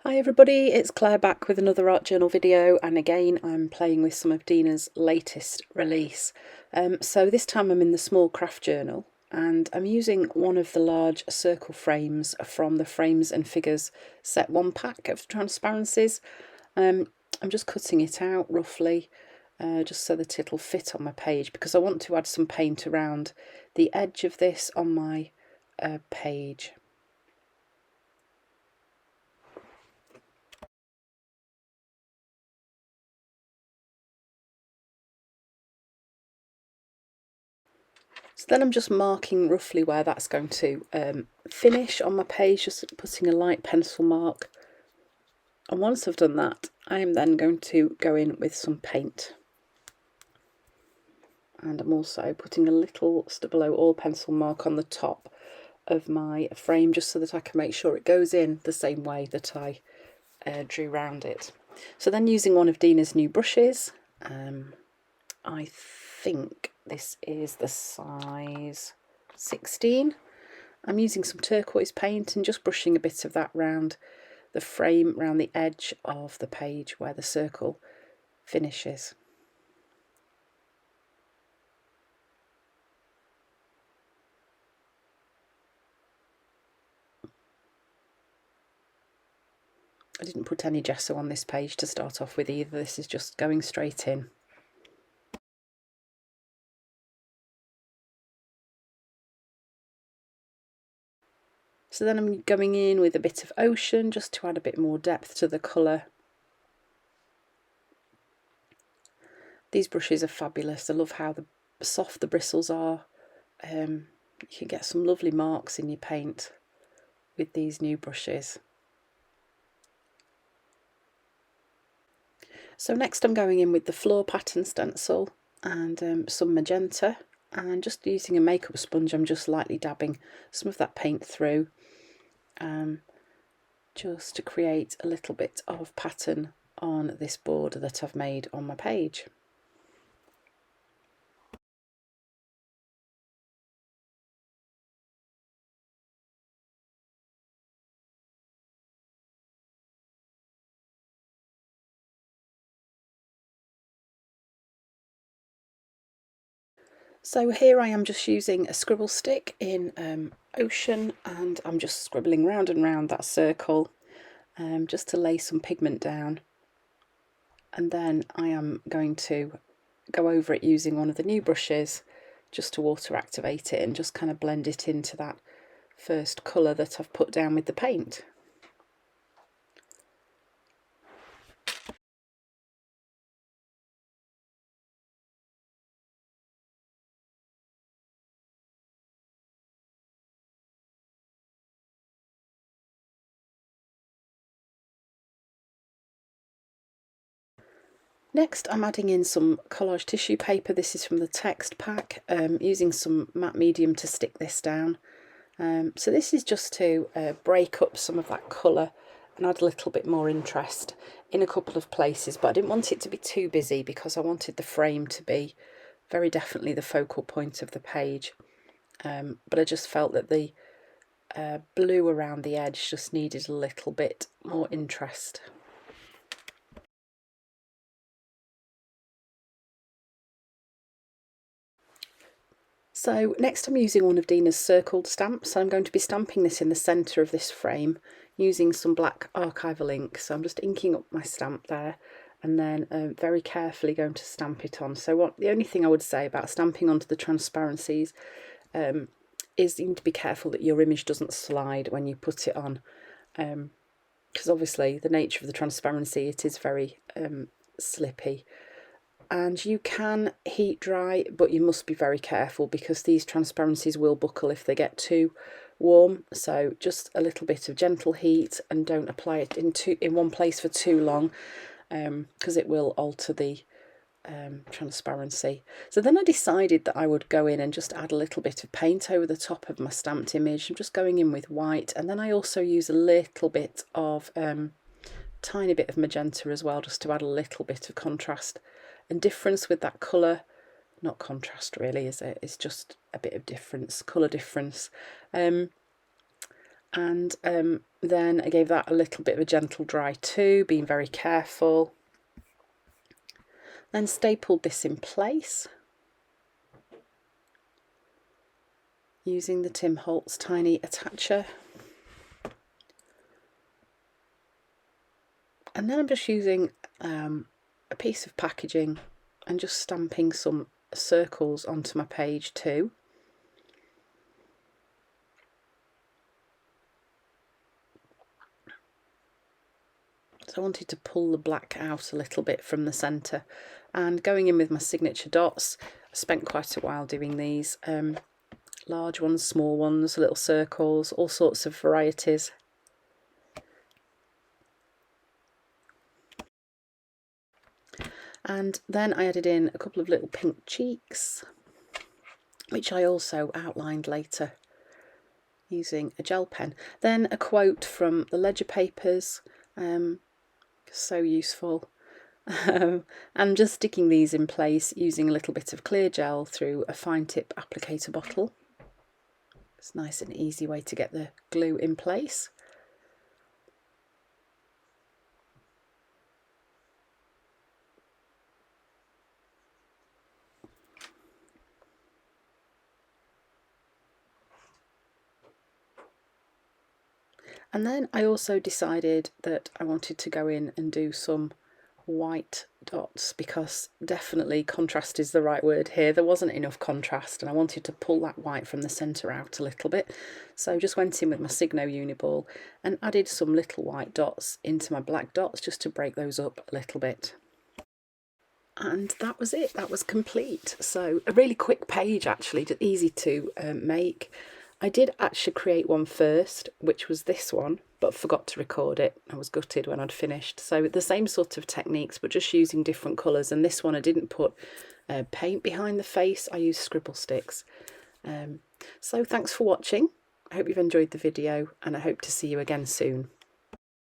Hi everybody, it's Claire back with another art journal video, and again I'm playing with some of Dina's latest release. So this time I'm in the small craft journal and I'm using one of the large circle frames from the Frames and Figures Set 1 pack of transparencies. I'm just cutting it out roughly just so that it'll fit on my page, because I want to add some paint around the edge of this on my page. So then I'm just marking roughly where that's going to finish on my page, just putting a light pencil mark. And once I've done that, I am then going to go in with some paint. And I'm also putting a little Stabilo all pencil mark on the top of my frame, just so that I can make sure it goes in the same way that I drew round it. So then, using one of Dina's new brushes, I think this is the size 16. I'm using some turquoise paint and just brushing a bit of that round the frame, round the edge of the page where the circle finishes. I didn't put any gesso on this page to start off with either, this is just going straight in. So then I'm going in with a bit of ocean just to add a bit more depth to the colour. These brushes are fabulous. I love how soft the bristles are. You can get some lovely marks in your paint with these new brushes. So next I'm going in with the floor pattern stencil and some magenta, and just using a makeup sponge I'm just lightly dabbing some of that paint through, just to create a little bit of pattern on this border that I've made on my page. So here I am just using a scribble stick in Ocean, and I'm just scribbling round and round that circle just to lay some pigment down, and then I am going to go over it using one of the new brushes just to water activate it and just kind of blend it into that first colour that I've put down with the paint. Next I'm adding in some collage tissue paper. This is from the text pack, using some matte medium to stick this down. So this is just to break up some of that colour and add a little bit more interest in a couple of places, but I didn't want it to be too busy because I wanted the frame to be very definitely the focal point of the page. But I just felt that the blue around the edge just needed a little bit more interest. So next I'm using one of Dina's circled stamps. So I'm going to be stamping this in the centre of this frame using some black archival ink. So I'm just inking up my stamp there and then very carefully going to stamp it on. So the only thing I would say about stamping onto the transparencies is you need to be careful that your image doesn't slide when you put it on, because obviously the nature of the transparency, it is very slippy. And you can heat dry, but you must be very careful because these transparencies will buckle if they get too warm. So just a little bit of gentle heat, and don't apply it in one place for too long, because it will alter the transparency. So then I decided that I would go in and just add a little bit of paint over the top of my stamped image. I'm just going in with white, and then I also use a little bit of tiny bit of magenta as well, just to add a little bit of contrast and difference with that colour. Not contrast really, is it? It's just a bit of difference, colour difference. And then I gave that a little bit of a gentle dry too, being very careful. Then stapled this in place using the Tim Holtz tiny attacher. And then I'm just using a piece of packaging and just stamping some circles onto my page too. So I wanted to pull the black out a little bit from the centre, and going in with my signature dots, I spent quite a while doing these. Large ones, small ones, little circles, all sorts of varieties. And then I added in a couple of little pink cheeks, which I also outlined later using a gel pen. Then a quote from the ledger papers, so useful. And just sticking these in place using a little bit of clear gel through a fine tip applicator bottle. It's a nice and easy way to get the glue in place. And then I also decided that I wanted to go in and do some white dots, because definitely contrast is the right word here. There wasn't enough contrast and I wanted to pull that white from the centre out a little bit. So just went in with my Signo Uniball and added some little white dots into my black dots just to break those up a little bit. And that was it, that was complete. So a really quick page actually, just easy to make. I did actually create one first, which was this one, but forgot to record it. I was gutted when I'd finished. So the same sort of techniques, but just using different colours. And this one I didn't put paint behind the face, I used scribble sticks. So thanks for watching. I hope you've enjoyed the video and I hope to see you again soon.